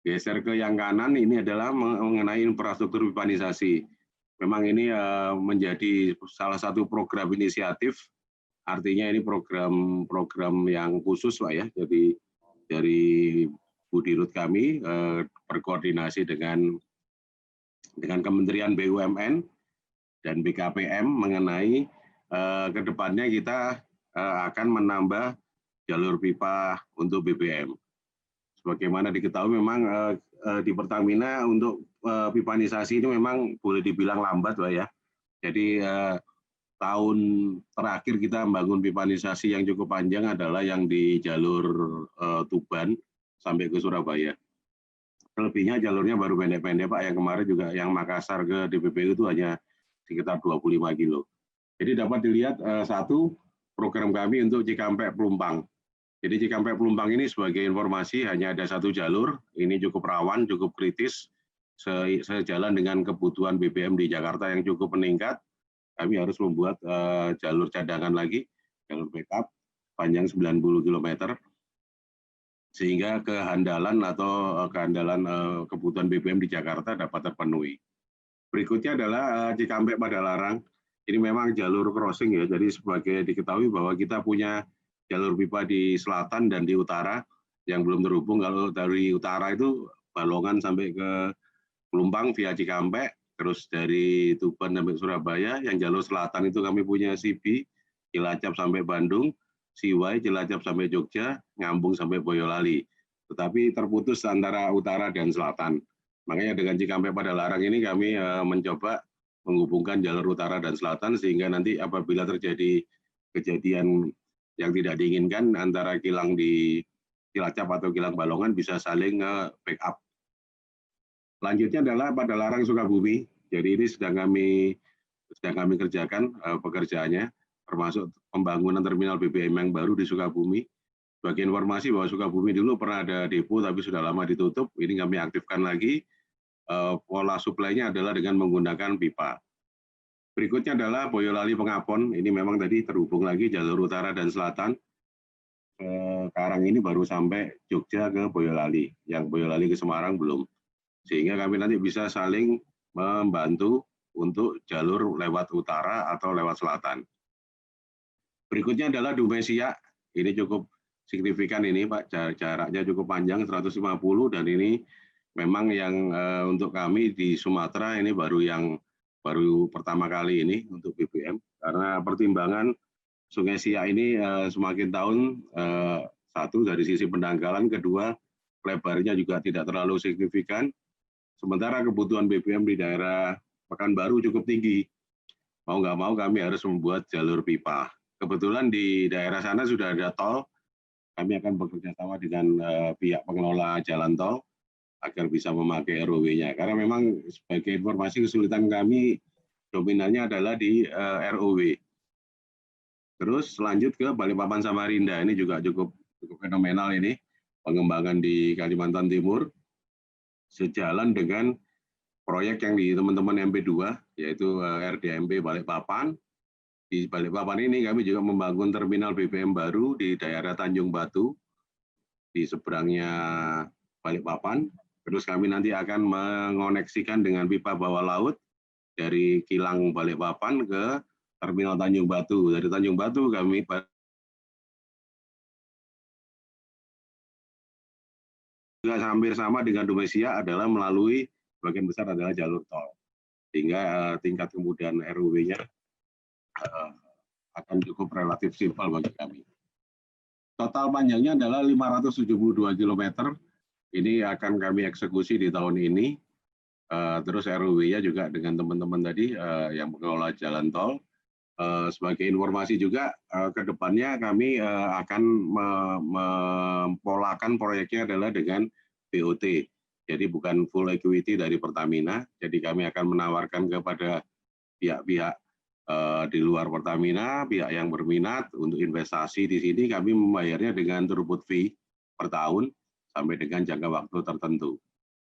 Geser ke yang kanan ini adalah mengenai infrastruktur pipanisasi. Memang ini menjadi salah satu program inisiatif, artinya ini program yang khusus Pak ya. Jadi dari Bu Dirut kami berkoordinasi dengan Kementerian BUMN dan BKPM mengenai kedepannya kita akan menambah jalur pipa untuk BBM. Sebagaimana diketahui memang di Pertamina untuk pipanisasi ini memang boleh dibilang lambat Pak ya. Jadi tahun terakhir kita membangun pipanisasi yang cukup panjang adalah yang di jalur Tuban sampai ke Surabaya. Selebihnya jalurnya baru pendek-pendek Pak, yang kemarin juga yang Makassar ke DPPU itu hanya sekitar 25 kilo. Jadi dapat dilihat satu program kami untuk Cikampek Pelumpang. Jadi Cikampek Pelumpang ini sebagai informasi hanya ada satu jalur, ini cukup rawan, cukup kritis, sejalan dengan kebutuhan BBM di Jakarta yang cukup meningkat. Kami harus membuat jalur cadangan lagi, jalur backup, panjang 90 km, sehingga kehandalan kebutuhan BBM di Jakarta dapat terpenuhi. Berikutnya adalah Cikampek Padalarang. Ini memang jalur crossing ya, jadi sebagai diketahui bahwa kita punya jalur pipa di selatan dan di utara yang belum terhubung. Kalau dari utara itu Balongan sampai ke Pelumpang via Cikampek, terus dari Tuban sampai Surabaya. Yang jalur selatan itu kami punya Sibi, Cilacap sampai Bandung, Siwai, Cilacap sampai Jogja, Ngambung sampai Boyolali. Tetapi terputus antara utara dan selatan. Makanya dengan Cikampek Padalarang ini kami mencoba menghubungkan jalur utara dan selatan sehingga nanti apabila terjadi kejadian yang tidak diinginkan antara kilang di Cilacap atau kilang Balongan bisa saling backup. Selanjutnya adalah Padalarang Sukabumi. Jadi ini sedang kami kerjakan pekerjaannya, termasuk pembangunan terminal BBM yang baru di Sukabumi. Sebagai informasi bahwa Sukabumi dulu pernah ada depo tapi sudah lama ditutup. Ini kami aktifkan lagi. Pola suplainya adalah dengan menggunakan pipa. Berikutnya adalah Boyolali Pengapon. Ini memang tadi terhubung lagi jalur utara dan selatan. Sekarang ini baru sampai Jogja ke Boyolali. Yang Boyolali ke Semarang belum. Sehingga kami nanti bisa saling membantu untuk jalur lewat utara atau lewat selatan. Berikutnya adalah Dumesia. Ini cukup signifikan ini Pak. Jaraknya cukup panjang 150 dan ini memang yang untuk kami di Sumatera ini baru pertama kali ini untuk BBM, karena pertimbangan Sungai Siak ini semakin tahun satu dari sisi pendangkalan, kedua lebarnya juga tidak terlalu signifikan, sementara kebutuhan BBM di daerah Pekanbaru cukup tinggi. Mau nggak mau kami harus membuat jalur pipa. Kebetulan di daerah sana sudah ada tol, kami akan bekerja sama dengan pihak pengelola jalan tol agar bisa memakai ROW-nya. Karena memang sebagai informasi kesulitan kami dominannya adalah di ROW. Terus lanjut ke Balikpapan Samarinda, ini juga cukup fenomenal ini, pengembangan di Kalimantan Timur, sejalan dengan proyek yang di teman-teman MP2, yaitu RDMP Balikpapan. Di Balikpapan ini kami juga membangun terminal BBM baru di daerah Tanjung Batu, di seberangnya Balikpapan. Terus kami nanti akan mengoneksikan dengan pipa bawah laut dari kilang Balikpapan ke terminal Tanjung Batu. Dari Tanjung Batu kami juga hampir sama dengan Dumesia adalah melalui bagian besar adalah jalur tol. Sehingga tingkat kemudahan ROW-nya akan cukup relatif simpel bagi kami. Total panjangnya adalah 572 km. Ini akan kami eksekusi di tahun ini. Terus ROW-nya juga dengan teman-teman tadi yang mengelola jalan tol. Sebagai informasi juga, ke depannya kami akan mempolakan proyeknya adalah dengan BOT. Jadi bukan full equity dari Pertamina. Jadi kami akan menawarkan kepada pihak-pihak di luar Pertamina, pihak yang berminat untuk investasi di sini, kami membayarnya dengan throughput fee per tahun sampai dengan jangka waktu tertentu.